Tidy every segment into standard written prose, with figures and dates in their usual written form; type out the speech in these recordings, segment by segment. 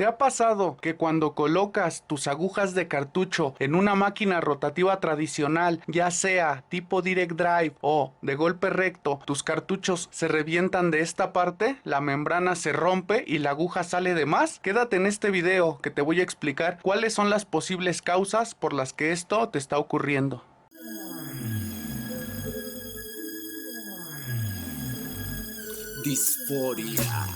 ¿Te ha pasado que cuando colocas tus agujas de cartucho en una máquina rotativa tradicional, ya sea tipo direct drive o de golpe recto, tus cartuchos se revientan de esta parte, la membrana se rompe y la aguja sale de más? Quédate en este video que te voy a explicar cuáles son las posibles causas por las que esto te está ocurriendo. Disforia.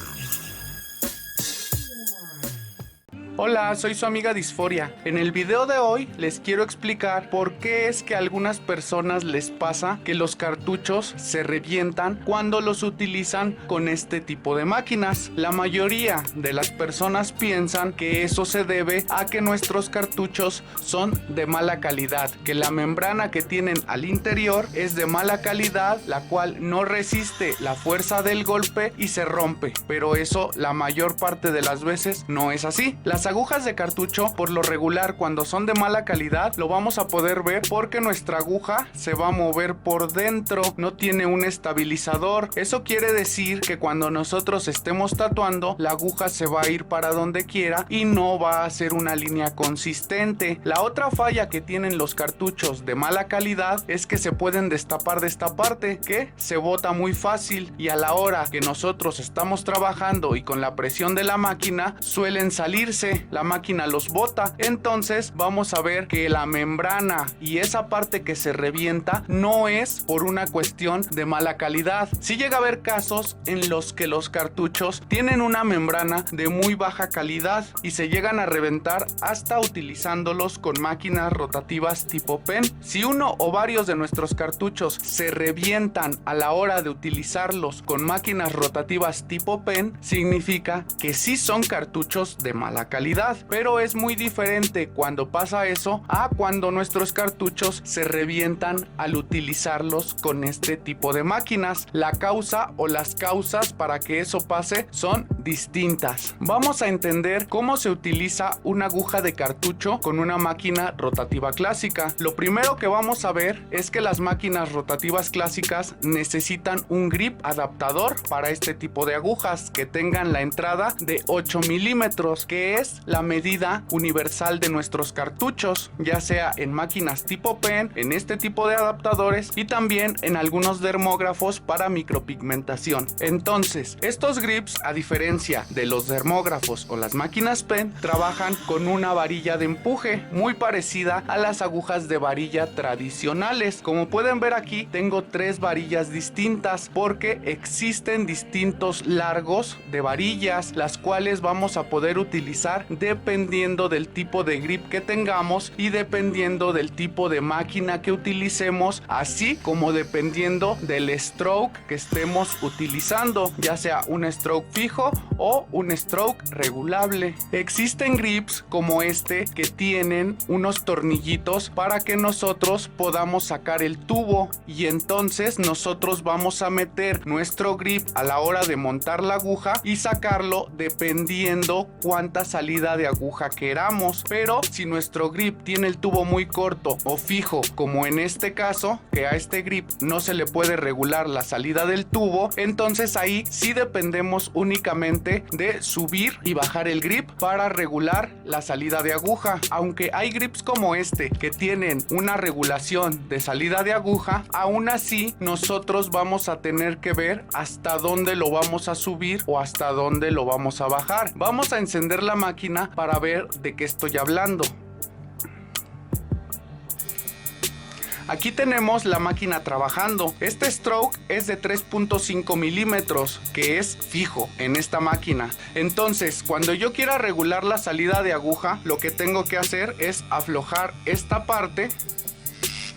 Hola, soy su amiga Disforia. En el video de hoy les quiero explicar por qué es que a algunas personas les pasa que los cartuchos se revientan cuando los utilizan con este tipo de máquinas. La mayoría de las personas piensan que eso se debe a que nuestros cartuchos son de mala calidad, que la membrana que tienen al interior es de mala calidad, la cual no resiste la fuerza del golpe y se rompe. Pero eso la mayor parte de las veces no es así. Las agujas de cartucho, por lo regular, cuando son de mala calidad, lo vamos a poder ver porque nuestra aguja se va a mover por dentro, no tiene un estabilizador. Eso quiere decir que cuando nosotros estemos tatuando, la aguja se va a ir para donde quiera y no va a ser una línea consistente. La otra falla que tienen los cartuchos de mala calidad es que se pueden destapar de esta parte, que se bota muy fácil, y a la hora que nosotros estamos trabajando y con la presión de la máquina suelen salirse. La máquina los bota. Entonces vamos a ver que la membrana y esa parte que se revienta no es por una cuestión de mala calidad. Sí llega a haber casos en los que los cartuchos tienen una membrana de muy baja calidad y se llegan a reventar hasta utilizándolos con máquinas rotativas tipo pen. Si uno o varios de nuestros cartuchos se revientan a la hora de utilizarlos con máquinas rotativas tipo pen, significa que sí son cartuchos de mala calidad. Pero es muy diferente cuando pasa eso a cuando nuestros cartuchos se revientan al utilizarlos con este tipo de máquinas. La causa o las causas para que eso pase son distintas. Vamos a entender cómo se utiliza una aguja de cartucho con una máquina rotativa clásica. Lo primero que vamos a ver es que las máquinas rotativas clásicas necesitan un grip adaptador para este tipo de agujas que tengan la entrada de 8 milímetros, que es la medida universal de nuestros cartuchos, ya sea en máquinas tipo pen, en este tipo de adaptadores y también en algunos dermógrafos para micropigmentación. Entonces, estos grips, a diferencia de los dermógrafos o las máquinas pen, trabajan con una varilla de empuje muy parecida a las agujas de varilla tradicionales. Como pueden ver aquí, tengo 3 varillas distintas porque existen distintos largos de varillas, las cuales vamos a poder utilizar dependiendo del tipo de grip que tengamos y dependiendo del tipo de máquina que utilicemos, así como dependiendo del stroke que estemos utilizando, ya sea un stroke fijo o un stroke regulable. Existen grips como este que tienen unos tornillitos para que nosotros podamos sacar el tubo, y entonces nosotros vamos a meter nuestro grip a la hora de montar la aguja y sacarlo dependiendo cuánta salida de aguja queramos. Pero si nuestro grip tiene el tubo muy corto o fijo, como en este caso, que a este grip no se le puede regular la salida del tubo, entonces ahí sí dependemos únicamente de subir y bajar el grip para regular la salida de aguja. Aunque hay grips como este que tienen una regulación de salida de aguja, aún así nosotros vamos a tener que ver hasta dónde lo vamos a subir o hasta dónde lo vamos a bajar. Vamos a encender la máquina para ver de qué estoy hablando. Aquí tenemos la máquina trabajando. Este stroke es de 3.5 milímetros, que es fijo en esta máquina. Entonces, cuando yo quiera regular la salida de aguja, lo que tengo que hacer es aflojar esta parte,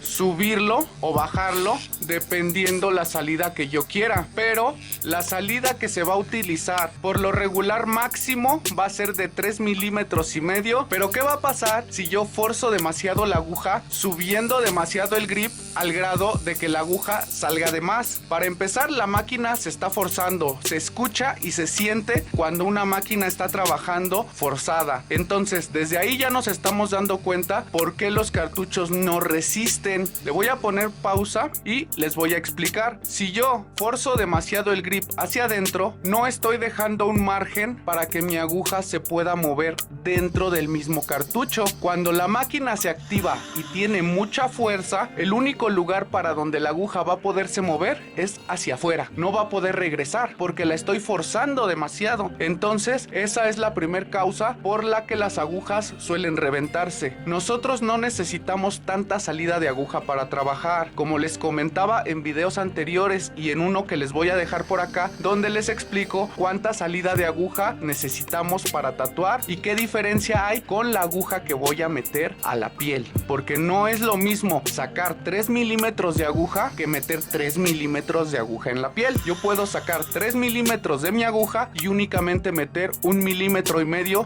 subirlo o bajarlo dependiendo la salida que yo quiera, pero la salida que se va a utilizar por lo regular máximo va a ser de 3 milímetros y medio. Pero ¿qué va a pasar si yo forzo demasiado la aguja, subiendo demasiado el grip al grado de que la aguja salga de más? Para empezar, la máquina se está forzando, se escucha y se siente cuando una máquina está trabajando forzada. Entonces, desde ahí ya nos estamos dando cuenta por qué los cartuchos no resisten. bien. Le voy a poner pausa y les voy a explicar. Si yo forzo demasiado el grip hacia adentro, no estoy dejando un margen para que mi aguja se pueda mover dentro del mismo cartucho. Cuando la máquina se activa y tiene mucha fuerza, el único lugar para donde la aguja va a poderse mover es hacia afuera. No va a poder regresar porque la estoy forzando demasiado. Entonces, esa es la primera causa por la que las agujas suelen reventarse. Nosotros no necesitamos tanta salida de aguja para trabajar. Como les comentaba en videos anteriores y en uno que les voy a dejar por acá, donde les explico cuánta salida de aguja necesitamos para tatuar y qué diferencia hay con la aguja que voy a meter a la piel, porque no es lo mismo sacar 3 milímetros de aguja que meter 3 milímetros de aguja en la piel. Yo puedo sacar 3 milímetros de mi aguja y únicamente meter 1,5 milímetros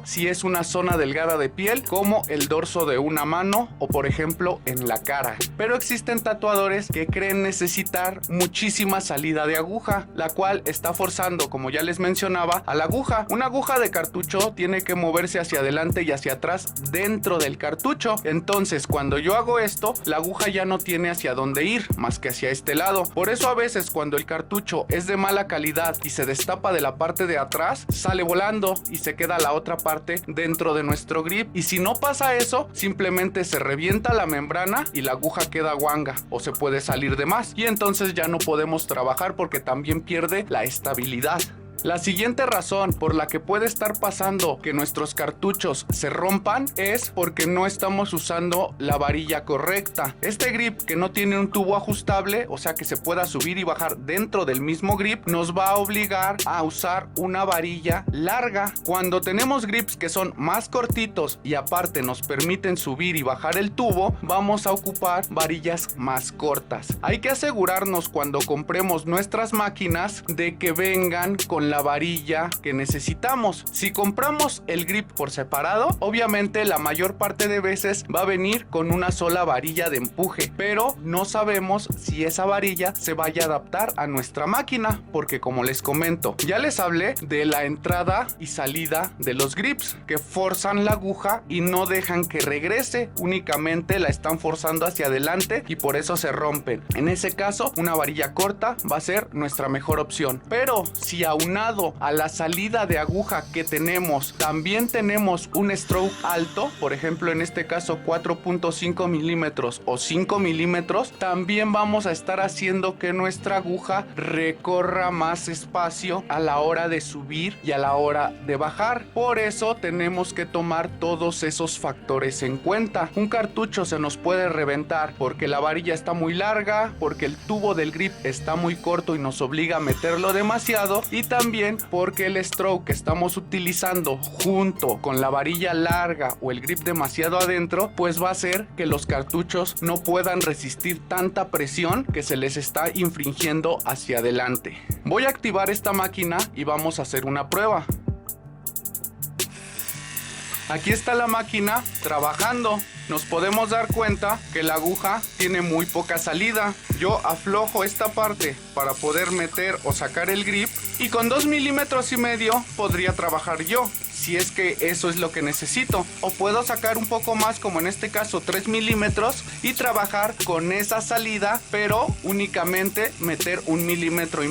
si es una zona delgada de piel, como el dorso de una mano o por ejemplo en la cara. Pero existen tatuadores que creen necesitar muchísima salida de aguja, la cual está forzando, como ya les mencionaba, a la aguja. Una aguja de cartucho tiene que moverse hacia adelante y hacia atrás dentro del cartucho. Entonces, cuando yo hago esto, la aguja ya no tiene hacia dónde ir, más que hacia este lado. Por eso a veces cuando el cartucho es de mala calidad y se destapa de la parte de atrás, sale volando y se queda la otra parte dentro de nuestro grip. Y si no pasa eso, simplemente se revienta la membrana y la aguja queda guanga o se puede salir de más y entonces ya no podemos trabajar porque también pierde la estabilidad. La siguiente razón por la que puede estar pasando que nuestros cartuchos se rompan es porque no estamos usando la varilla correcta. Este grip que no tiene un tubo ajustable, o sea que se pueda subir y bajar dentro del mismo grip, nos va a obligar a usar una varilla larga. Cuando tenemos grips que son más cortitos y aparte nos permiten subir y bajar el tubo, vamos a ocupar varillas más cortas. Hay que asegurarnos cuando compremos nuestras máquinas de que vengan con la varilla que necesitamos. Si compramos el grip por separado, obviamente la mayor parte de veces va a venir con una sola varilla de empuje, pero no sabemos si esa varilla se vaya a adaptar a nuestra máquina, porque como les comento, ya les hablé de la entrada y salida de los grips que forzan la aguja y no dejan que regrese, únicamente la están forzando hacia adelante y por eso se rompen. En ese caso, una varilla corta va a ser nuestra mejor opción. Pero si aunado a la salida de aguja que tenemos, también tenemos un stroke alto, por ejemplo en este caso 4.5 milímetros o 5 milímetros, también vamos a estar haciendo que nuestra aguja recorra más espacio a la hora de subir y a la hora de bajar. Por eso tenemos que tomar todos esos factores en cuenta. Un cartucho se nos puede reventar porque la varilla está muy larga, porque el tubo del grip está muy corto y nos obliga a meterlo demasiado, y también porque el stroke que estamos utilizando junto con la varilla larga o el grip demasiado adentro, pues va a hacer que los cartuchos no puedan resistir tanta presión que se les está infringiendo hacia adelante. Voy a activar esta máquina y vamos a hacer una prueba. Aquí está la máquina trabajando. Nos podemos dar cuenta que la aguja tiene muy poca salida. Yo aflojo esta parte para poder meter o sacar el grip y con 2,5 milímetros podría trabajar yo, si es que eso es lo que necesito. O puedo sacar un poco más, como en este caso 3 milímetros, y trabajar con esa salida, pero únicamente meter 1,5 milímetros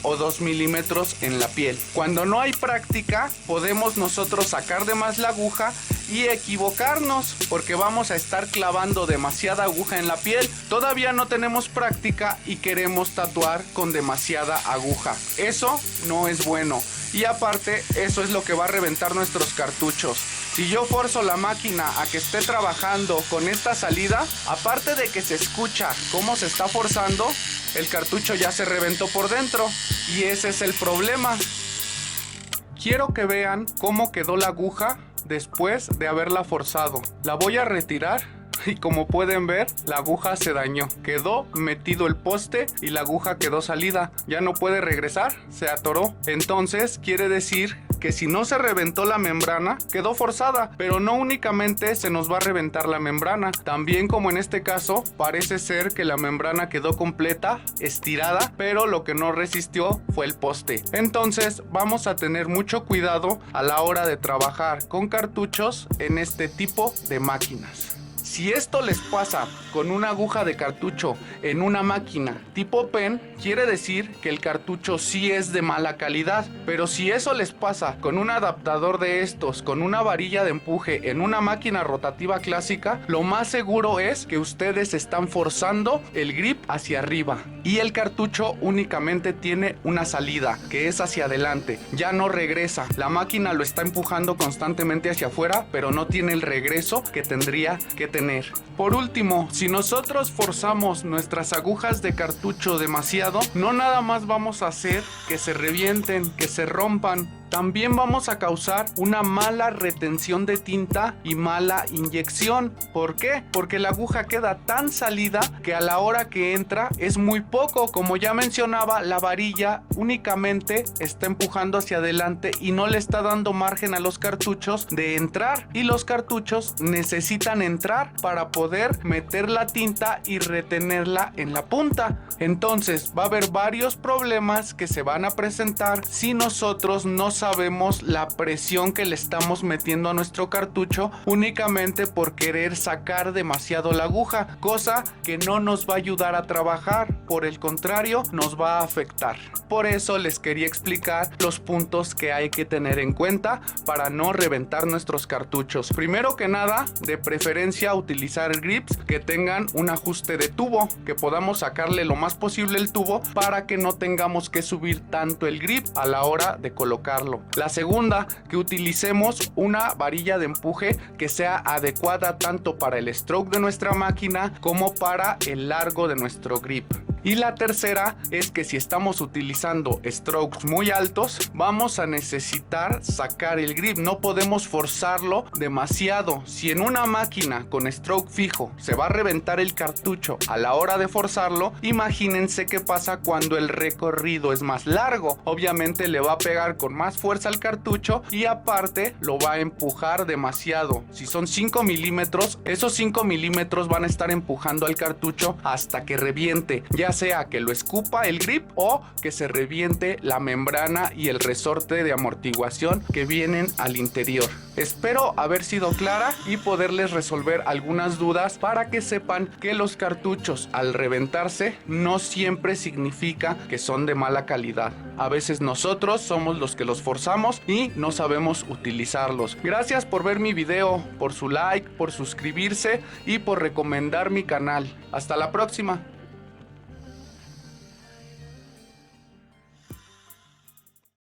o 2 milímetros en la piel. Cuando no hay práctica, podemos nosotros sacar de más la aguja y equivocarnos, porque vamos a estar clavando demasiada aguja en la piel. Todavía no tenemos práctica y queremos tatuar con demasiada aguja. Eso no es bueno. Y aparte, eso es lo que va a reventar nuestros cartuchos. Si yo forzo la máquina a que esté trabajando con esta salida, aparte de que se escucha cómo se está forzando, el cartucho ya se reventó por dentro. Y ese es el problema. Quiero que vean cómo quedó la aguja después de haberla forzado. La voy a retirar y como pueden ver, la aguja se dañó. Quedó metido el poste y la aguja quedó salida. Ya no puede regresar, se atoró. Entonces quiere decir que si no se reventó la membrana, quedó forzada. Pero no únicamente se nos va a reventar la membrana, también, como en este caso, parece ser que la membrana quedó completa, estirada, pero lo que no resistió fue el poste. Entonces vamos a tener mucho cuidado a la hora de trabajar con cartuchos en este tipo de máquinas. Si esto les pasa con una aguja de cartucho en una máquina tipo pen, quiere decir que el cartucho sí es de mala calidad. Pero si eso les pasa con un adaptador de estos, con una varilla de empuje en una máquina rotativa clásica, lo más seguro es que ustedes están forzando el grip hacia arriba y el cartucho únicamente tiene una salida, que es hacia adelante, ya no regresa. La máquina lo está empujando constantemente hacia afuera, pero no tiene el regreso que tendría que tener. Por último, si nosotros forzamos nuestras agujas de cartucho demasiado, no nada más vamos a hacer que se revienten, que se rompan, también vamos a causar una mala retención de tinta y mala inyección. ¿Por qué? Porque la aguja queda tan salida que a la hora que entra es muy poco. Como ya mencionaba, la varilla únicamente está empujando hacia adelante y no le está dando margen a los cartuchos de entrar. Y los cartuchos necesitan entrar para poder meter la tinta y retenerla en la punta. Entonces va a haber varios problemas que se van a presentar si nosotros no sabemos la presión que le estamos metiendo a nuestro cartucho únicamente por querer sacar demasiado la aguja, cosa que no nos va a ayudar a trabajar, por el contrario nos va a afectar. Por eso les quería explicar los puntos que hay que tener en cuenta para no reventar nuestros cartuchos. Primero que nada, de preferencia utilizar grips que tengan un ajuste de tubo, que podamos sacarle lo más posible el tubo para que no tengamos que subir tanto el grip a la hora de colocarlo. La segunda, que utilicemos una varilla de empuje que sea adecuada tanto para el stroke de nuestra máquina como para el largo de nuestro grip. Y la tercera es que si estamos utilizando strokes muy altos, vamos a necesitar sacar el grip. No podemos forzarlo demasiado. Si en una máquina con stroke fijo se va a reventar el cartucho a la hora de forzarlo, imagínense qué pasa cuando el recorrido es más largo. Obviamente le va a pegar con más fuerza al cartucho y aparte lo va a empujar demasiado. Si son 5 milímetros, esos 5 milímetros van a estar empujando al cartucho hasta que reviente, ya sea que lo escupa el grip o que se reviente la membrana y el resorte de amortiguación que vienen al interior. Espero haber sido clara y poderles resolver algunas dudas para que sepan que los cartuchos al reventarse no siempre significa que son de mala calidad. A veces nosotros somos los que los forzamos y no sabemos utilizarlos. Gracias por ver mi video, por su like, por suscribirse y por recomendar mi canal. Hasta la próxima.